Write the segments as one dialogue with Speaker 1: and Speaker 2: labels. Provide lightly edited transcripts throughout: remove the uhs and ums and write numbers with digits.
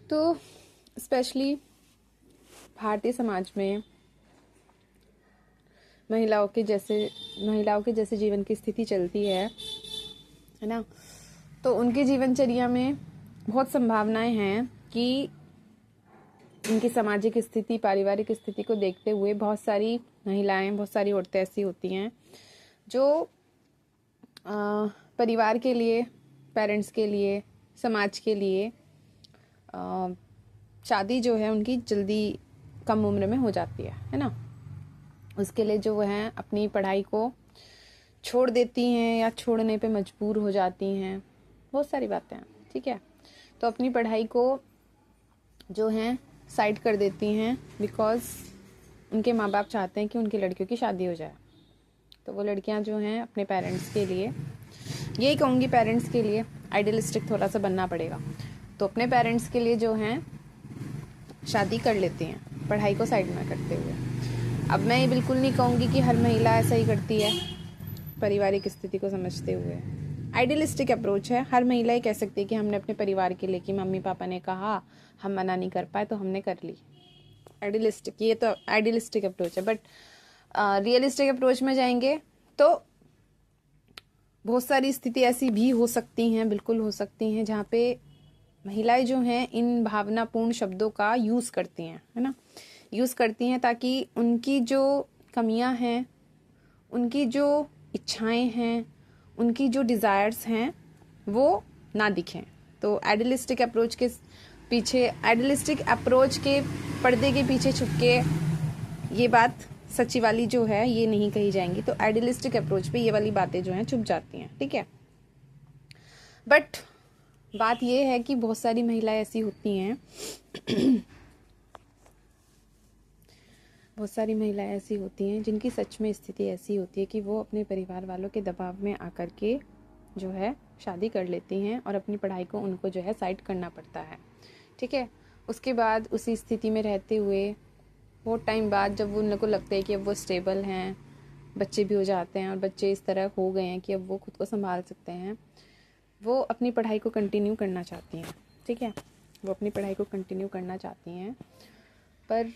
Speaker 1: तो स्पेशली भारतीय समाज में महिलाओं के जैसे जीवन की स्थिति चलती है ना, तो उनके जीवनचर्या में बहुत संभावनाएं हैं कि उनकी सामाजिक स्थिति, पारिवारिक स्थिति को देखते हुए बहुत सारी महिलाएं, बहुत सारी औरतें ऐसी होती हैं जो परिवार के लिए, पेरेंट्स के लिए, समाज के लिए शादी जो है उनकी जल्दी कम उम्र में हो जाती है ना। उसके लिए जो है अपनी पढ़ाई को छोड़ देती हैं या छोड़ने पे मजबूर हो जाती हैं, बहुत सारी बातें हैं, ठीक है। तो अपनी पढ़ाई को जो है साइड कर देती हैं बिकॉज उनके माँ बाप चाहते हैं कि उनकी लड़कियों की शादी हो जाए। तो वो लड़कियां जो हैं अपने पेरेंट्स के लिए, यही कहूँगी पेरेंट्स के लिए आइडियलिस्टिक थोड़ा सा बनना पड़ेगा, तो अपने पेरेंट्स के लिए जो हैं शादी कर लेती हैं पढ़ाई को साइड में करते हुए। अब मैं ये बिल्कुल नहीं कहूँगी कि हर महिला ऐसा ही करती है, पारिवारिक स्थिति को समझते हुए। आइडियलिस्टिक अप्रोच है, हर महिला ही कह सकती है कि हमने अपने परिवार के लिए, कि मम्मी पापा ने कहा, हम मना नहीं कर पाए तो हमने कर ली। आइडियलिस्टिक, ये तो आइडियलिस्टिक अप्रोच है। बट रियलिस्टिक अप्रोच में जाएंगे तो बहुत सारी स्थिति ऐसी भी हो सकती हैं, बिल्कुल हो सकती हैं, जहाँ पे महिलाएं जो हैं इन भावनापूर्ण शब्दों का यूज़ करती हैं, है ना, यूज़ करती हैं ताकि उनकी जो कमियां हैं, उनकी जो इच्छाएं हैं, उनकी जो डिज़ायर्स हैं वो ना दिखें। तो आइडियलिस्टिक अप्रोच के पीछे, आइडियलिस्टिक अप्रोच के पर्दे के पीछे छुप के ये बात सच्ची वाली जो है ये नहीं कही जाएंगी। तो आइडियलिस्टिक अप्रोच पे ये वाली बातें जो हैं छुप जाती हैं, ठीक है। बट बात ये है कि बहुत सारी महिलाएं ऐसी होती हैं बहुत सारी महिलाएं ऐसी होती हैं जिनकी सच में स्थिति ऐसी होती है कि वो अपने परिवार वालों के दबाव में आकर के जो है शादी कर लेती हैं और अपनी पढ़ाई को उनको जो है साइड करना पड़ता है, ठीक है। उसके बाद उसी स्थिति में रहते हुए बहुत टाइम बाद जब उन लोगों को लगता है कि अब वो स्टेबल हैं, बच्चे भी हो जाते हैं और बच्चे इस तरह हो गए हैं कि अब वो खुद को संभाल सकते हैं, वो अपनी पढ़ाई को कंटिन्यू करना चाहती हैं, ठीक है। वो अपनी पढ़ाई को कंटिन्यू करना चाहती हैं, पर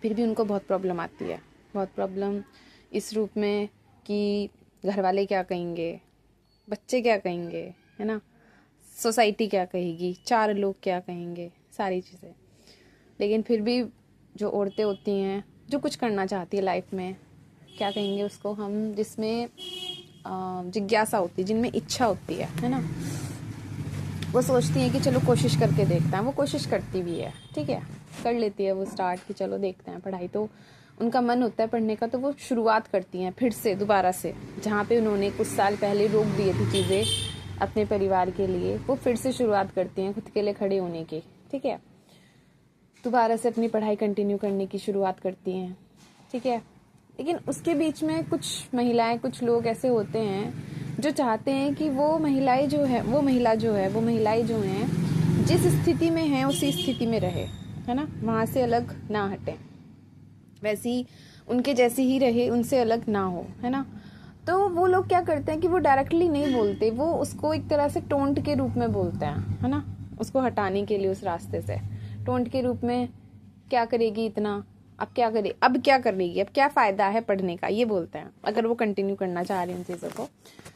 Speaker 1: फिर भी उनको बहुत प्रॉब्लम आती है। बहुत प्रॉब्लम इस रूप में कि घर वाले क्या कहेंगे, बच्चे क्या कहेंगे, है ना, सोसाइटी क्या कहेगी, चार लोग क्या कहेंगे, सारी चीज़ें। लेकिन फिर भी जो औरतें होती हैं जो कुछ करना चाहती है लाइफ में, क्या कहेंगे उसको हम, जिसमें जिज्ञासा होती है, जिनमें इच्छा होती है ना, वो सोचती हैं कि चलो कोशिश करके देखते हैं। वो कोशिश करती भी है, ठीक है, कर लेती है वो स्टार्ट कि चलो देखते हैं पढ़ाई, तो उनका मन होता है पढ़ने का, तो वो शुरुआत करती हैं फिर से दोबारा से, जहाँ पे उन्होंने कुछ साल पहले रोक दिए थी चीज़ें अपने परिवार के लिए, वो फिर से शुरुआत करती हैं खुद के लिए खड़े होने की, ठीक है। दोबारा से अपनी पढ़ाई कंटिन्यू करने की शुरुआत करती हैं, ठीक है। लेकिन उसके बीच में कुछ महिलाएं, कुछ लोग ऐसे होते हैं जो चाहते हैं कि वो महिलाएं जो है, वो महिलाएं जो हैं जिस स्थिति में हैं उसी स्थिति में रहे, है ना, वहाँ से अलग ना हटें, वैसी उनके जैसी ही रहे, उनसे अलग ना हो, है ना। तो वो लोग क्या करते हैं कि वो डायरेक्टली नहीं बोलते, वो उसको एक तरह से टोंट के रूप में बोलते हैं, है ना, उसको हटाने के लिए उस रास्ते से टोंट के रूप में, क्या करेगी इतना, अब क्या करे, अब क्या करेगी, अब क्या फ़ायदा है पढ़ने का, ये बोलते हैं। अगर वो कंटिन्यू करना चाह रही हैं उन चीज़ों को,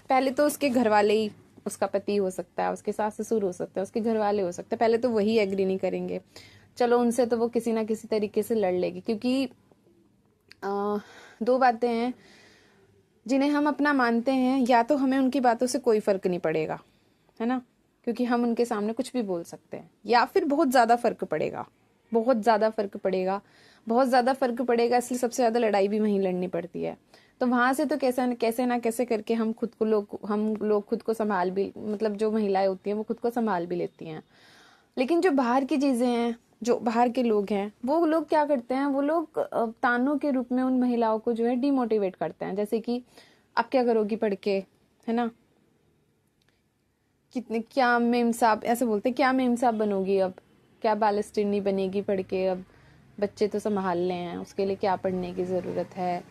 Speaker 1: पहले तो उसके घर वाले ही, उसका पति हो सकता है, उसके सास ससुर हो सकता है, उसके घर वाले हो सकते हैं, पहले तो वही एग्री नहीं करेंगे। चलो उनसे तो वो किसी ना किसी तरीके से लड़ लेगी, क्योंकि दो बातें हैं जिन्हें हम अपना मानते हैं, या तो हमें उनकी बातों से कोई फ़र्क नहीं पड़ेगा, है ना, क्योंकि हम उनके सामने कुछ भी बोल सकते हैं, या फिर बहुत ज़्यादा फ़र्क पड़ेगा, बहुत ज़्यादा फ़र्क पड़ेगा, बहुत ज़्यादा फ़र्क पड़ेगा, इसलिए सबसे ज़्यादा लड़ाई भी वहीं लड़नी पड़ती है। तो वहाँ से तो कैसे ना कैसे करके हम लोग खुद को संभाल भी, मतलब जो महिलाएं होती हैं वो खुद को संभाल भी लेती हैं। लेकिन जो बाहर की चीज़ें हैं, जो बाहर के लोग हैं, वो लोग क्या करते हैं, वो लोग तानों के रूप में उन महिलाओं को जो है डिमोटिवेट करते हैं, जैसे कि अब क्या करोगी पढ़ के, है ना, कितने, क्या मेम साहब, ऐसे बोलते हैं, क्या मेम साहब बनोगी, अब क्या बालिस्टिनी बनेगी पढ़ के, अब बच्चे तो संभालने हैं, उसके लिए क्या पढ़ने की ज़रूरत है।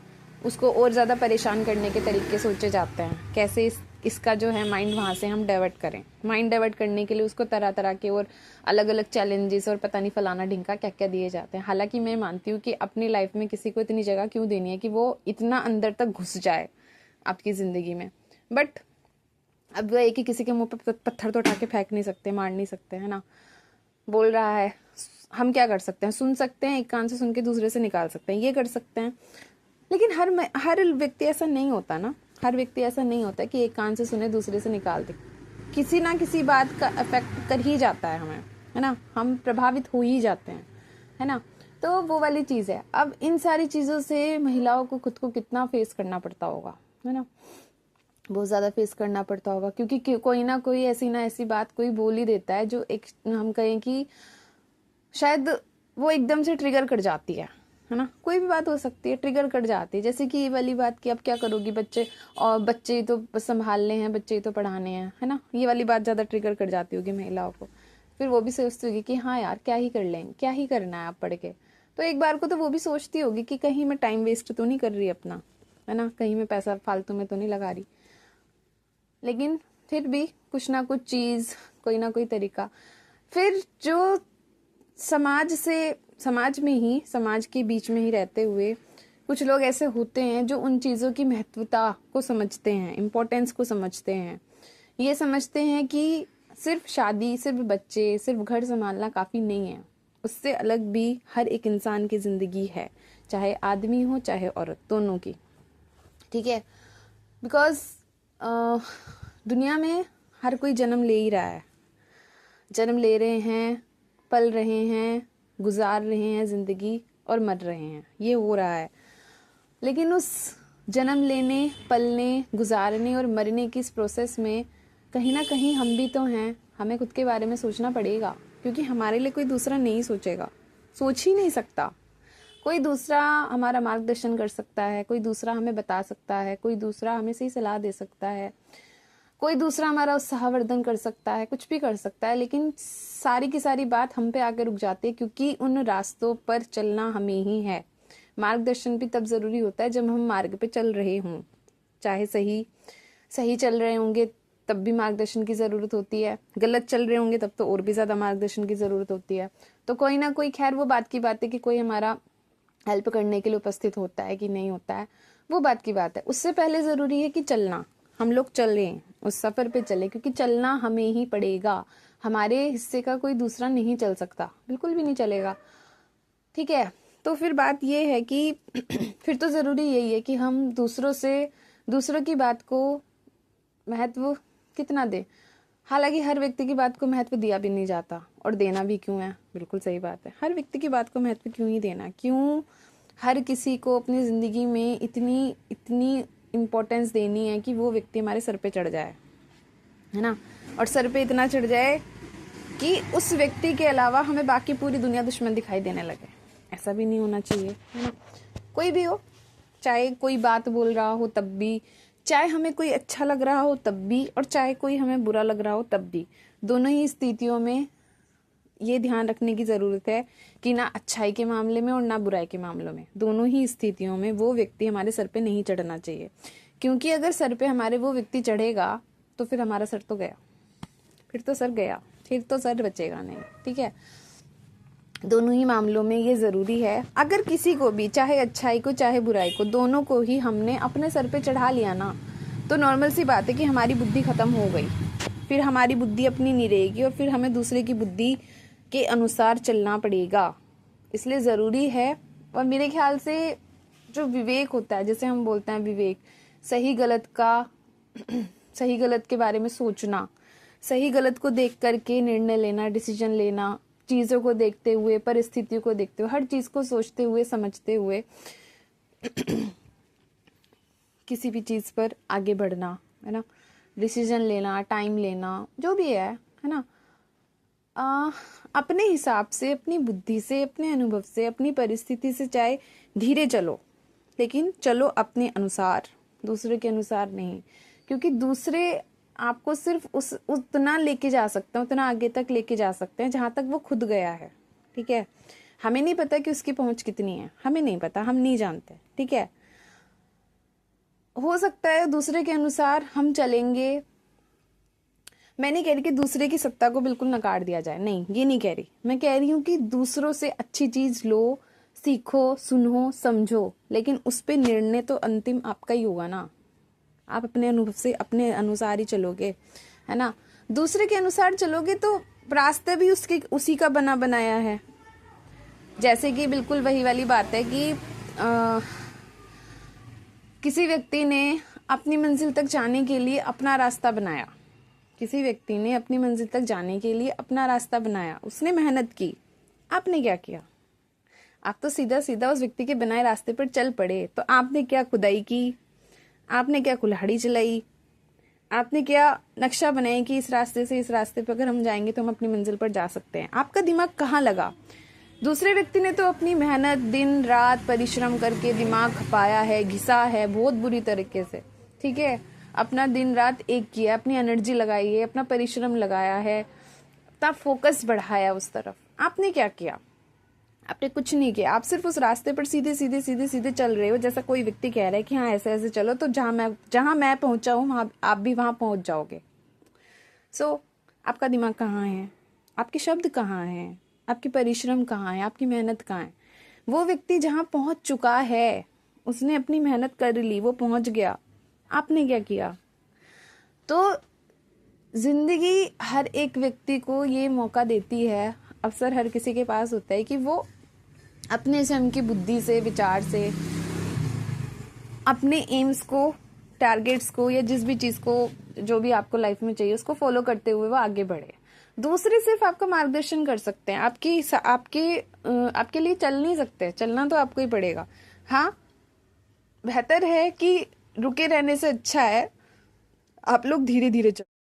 Speaker 1: उसको और ज़्यादा परेशान करने के तरीके सोचे जाते हैं, कैसे इसका जो है माइंड वहाँ से हम डाइवर्ट करें। माइंड डाइवर्ट करने के लिए उसको तरह तरह के और अलग अलग चैलेंजेस और पता नहीं फलाना ढिंका क्या क्या दिए जाते हैं। हालांकि मैं मानती हूँ कि अपनी लाइफ में किसी को इतनी जगह क्यों देनी है कि वो इतना अंदर तक घुस जाए आपकी ज़िंदगी में। बट अब वह एक ही किसी के मुंह पर पत्थर तो उठा के फेंक नहीं सकते, मार नहीं सकते, है ना। बोल रहा है, हम क्या कर सकते हैं, सुन सकते हैं, एक कान से सुन के दूसरे से निकाल सकते हैं, ये कर सकते हैं। लेकिन हर व्यक्ति ऐसा नहीं होता ना, हर व्यक्ति ऐसा नहीं होता कि एक कान से सुने दूसरे से निकाल दे। किसी ना किसी बात का इफेक्ट कर ही जाता है हमें, है ना, हम प्रभावित हो ही जाते हैं, है ना। तो वो वाली चीज़ है। अब इन सारी चीज़ों से महिलाओं को खुद को कितना फेस करना पड़ता होगा, है ना, बहुत ज़्यादा फेस करना पड़ता होगा, क्योंकि कोई ना कोई ऐसी ना ऐसी बात कोई बोल ही देता है जो एक हम कहें कि शायद वो एकदम से ट्रिगर कर जाती है ना। कोई भी बात हो सकती है, ट्रिगर कर जाती है। जैसे कि ये वाली बात कि अब क्या करोगी, बच्चे और बच्चे ही तो संभालने हैं, बच्चे ही तो पढ़ाने हैं, है ना। ये वाली बात ज़्यादा ट्रिगर कर जाती होगी महिलाओं को। फिर वो भी सोचती होगी कि हाँ यार क्या ही कर लेंगे, क्या ही करना है आप पढ़ के। तो एक बार को तो वो भी सोचती होगी कि कहीं मैं टाइम वेस्ट तो नहीं कर रही अपना, है ना, कहीं मैं पैसा फालतू में तो नहीं लगा रही। लेकिन फिर भी कुछ ना कुछ चीज़, कोई ना कोई तरीका। फिर जो समाज में ही, समाज के बीच में ही रहते हुए कुछ लोग ऐसे होते हैं जो उन चीज़ों की महत्वता को समझते हैं, इम्पोर्टेंस को समझते हैं। ये समझते हैं कि सिर्फ शादी, सिर्फ बच्चे, सिर्फ घर संभालना काफ़ी नहीं है, उससे अलग भी हर एक इंसान की ज़िंदगी है, चाहे आदमी हो चाहे औरत, दोनों की, ठीक है। बिकॉज दुनिया में हर कोई जन्म ले ही रहा है, जन्म ले रहे हैं, पल रहे हैं, गुजार रहे हैं ज़िंदगी और मर रहे हैं, ये हो रहा है। लेकिन उस जन्म लेने, पलने, गुजारने और मरने की इस प्रोसेस में कहीं ना कहीं हम भी तो हैं। हमें खुद के बारे में सोचना पड़ेगा, क्योंकि हमारे लिए कोई दूसरा नहीं सोचेगा, सोच ही नहीं सकता। कोई दूसरा हमारा मार्गदर्शन कर सकता है, कोई दूसरा हमें बता सकता है, कोई दूसरा हमें सही सलाह दे सकता है, कोई दूसरा हमारा उत्साहवर्धन कर सकता है, कुछ भी कर सकता है। लेकिन सारी की सारी बात हम पे आके रुक जाती है, क्योंकि उन रास्तों पर चलना हमें ही है। मार्गदर्शन भी तब ज़रूरी होता है जब हम मार्ग पे चल रहे हों, चाहे सही चल रहे होंगे तब भी मार्गदर्शन की ज़रूरत होती है, गलत चल रहे होंगे तब तो और भी ज़्यादा मार्गदर्शन की ज़रूरत होती है। तो कोई ना कोई, खैर वो बात की बात है कि कोई हमारा हेल्प करने के लिए उपस्थित होता है कि नहीं होता है, वो बात की बात है। उससे पहले ज़रूरी है कि चलना, हम लोग चल रहे हैं, उस सफ़र पे चले, क्योंकि चलना हमें ही पड़ेगा। हमारे हिस्से का कोई दूसरा नहीं चल सकता, बिल्कुल भी नहीं चलेगा, ठीक है। तो फिर बात ये है कि फिर तो ज़रूरी यही है कि हम दूसरों की बात को महत्व कितना दें। हालांकि हर व्यक्ति की बात को महत्व दिया भी नहीं जाता, और देना भी क्यों है, बिल्कुल सही बात है। हर व्यक्ति की बात को महत्व क्यों ही देना, क्यों हर किसी को अपनी ज़िंदगी में इतनी इतनी इम्पोर्टेंस देनी है कि वो व्यक्ति हमारे सर पे चढ़ जाए, है ना, और सर पे इतना चढ़ जाए कि उस व्यक्ति के अलावा हमें बाकी पूरी दुनिया दुश्मन दिखाई देने लगे। ऐसा भी नहीं होना चाहिए, है ना। कोई भी हो, चाहे कोई बात बोल रहा हो तब भी, चाहे हमें कोई अच्छा लग रहा हो तब भी, और चाहे कोई हमें बुरा लग रहा हो तब भी, दोनों ही स्थितियों में ये ध्यान रखने की ज़रूरत है कि ना अच्छाई के मामले में और ना बुराई के मामलों में, दोनों ही स्थितियों में वो व्यक्ति हमारे सर पे नहीं चढ़ना चाहिए। क्योंकि अगर सर पे हमारे वो व्यक्ति चढ़ेगा तो फिर हमारा सर तो गया, फिर तो सर गया, फिर तो सर बचेगा नहीं, ठीक है। दोनों ही मामलों में ये ज़रूरी है। अगर किसी को भी, चाहे अच्छाई को चाहे बुराई को, दोनों को ही हमने अपने सर पे चढ़ा लिया ना, तो नॉर्मल सी बात है कि हमारी बुद्धि ख़त्म हो गई, फिर हमारी बुद्धि अपनी नहीं रहेगी, और फिर हमें दूसरे की बुद्धि के अनुसार चलना पड़ेगा। इसलिए ज़रूरी है। और मेरे ख्याल से जो विवेक होता है, जैसे हम बोलते हैं विवेक, सही गलत के बारे में सोचना, सही गलत को देख करके निर्णय लेना, डिसीजन लेना, चीज़ों को देखते हुए, परिस्थितियों को देखते हुए, हर चीज़ को सोचते हुए, समझते हुए किसी भी चीज़ पर आगे बढ़ना, है ना, डिसीजन लेना, टाइम लेना, जो भी है ना, अपने हिसाब से, अपनी बुद्धि से, अपने अनुभव से, अपनी परिस्थिति से, चाहे धीरे चलो, लेकिन चलो अपने अनुसार, दूसरे के अनुसार नहीं। क्योंकि दूसरे आपको सिर्फ उतना लेके जा सकते हैं, उतना आगे तक लेके जा सकते हैं जहाँ तक वो खुद गया है, ठीक है। हमें नहीं पता कि उसकी पहुँच कितनी है, हमें नहीं पता, हम नहीं जानते, ठीक है। हो सकता है दूसरे के अनुसार हम चलेंगे। मैं नहीं कह रही कि दूसरे की सत्ता को बिल्कुल नकार दिया जाए, नहीं, ये नहीं कह रही। मैं कह रही हूँ कि दूसरों से अच्छी चीज लो, सीखो, सुनो, समझो, लेकिन उस पे निर्णय तो अंतिम आपका ही होगा ना। आप अपने अनुभव से अपने अनुसार ही चलोगे, है ना। दूसरे के अनुसार चलोगे तो रास्ता भी उसके उसी का बना बनाया है। जैसे कि बिल्कुल वही वाली बात है कि किसी व्यक्ति ने अपनी मंजिल तक जाने के लिए अपना रास्ता बनाया। किसी व्यक्ति ने अपनी मंजिल तक जाने के लिए अपना रास्ता बनाया, उसने मेहनत की। आपने क्या किया? आप तो सीधा सीधा उस व्यक्ति के बनाए रास्ते पर चल पड़े। तो आपने क्या खुदाई की? आपने क्या कुल्हाड़ी चलाई? आपने क्या नक्शा बनाया कि इस रास्ते से इस रास्ते पर अगर हम जाएंगे तो हम अपनी मंजिल पर जा सकते हैं? आपका दिमाग कहाँ लगा? दूसरे व्यक्ति ने तो अपनी मेहनत, दिन रात परिश्रम करके दिमाग खपाया है, घिसा है बहुत बुरी तरीके से, ठीक है। अपना दिन रात एक किया, अपनी एनर्जी लगाई है, अपना परिश्रम लगाया है, अपना फोकस बढ़ाया उस तरफ। आपने क्या किया? आपने कुछ नहीं किया। आप सिर्फ उस रास्ते पर सीधे सीधे सीधे सीधे चल रहे हो। जैसा कोई व्यक्ति कह रहा है कि हाँ ऐसे ऐसे चलो, तो जहां मैं पहुंचा हूं वहां आप भी वहां पहुंच जाओगे। आपका दिमाग कहाँ है? आपके शब्द कहाँ हैं? आपकी परिश्रम कहाँ है? आपकी मेहनत कहाँ है? वो व्यक्ति जहां पहुंच चुका है, उसने अपनी मेहनत कर ली, वो पहुंच गया। आपने क्या किया? तो जिंदगी हर एक व्यक्ति को ये मौका देती है, अवसर हर किसी के पास होता है कि वो अपने स्वयं की बुद्धि से, विचार से, अपने एम्स को, टारगेट्स को, या जिस भी चीज को, जो भी आपको लाइफ में चाहिए, उसको फॉलो करते हुए वो आगे बढ़े। दूसरे सिर्फ आपका मार्गदर्शन कर सकते हैं, आपके लिए चल नहीं सकते। चलना तो आपको ही पड़ेगा। हाँ, बेहतर है कि रुके रहने से अच्छा है आप लोग धीरे धीरे चलो।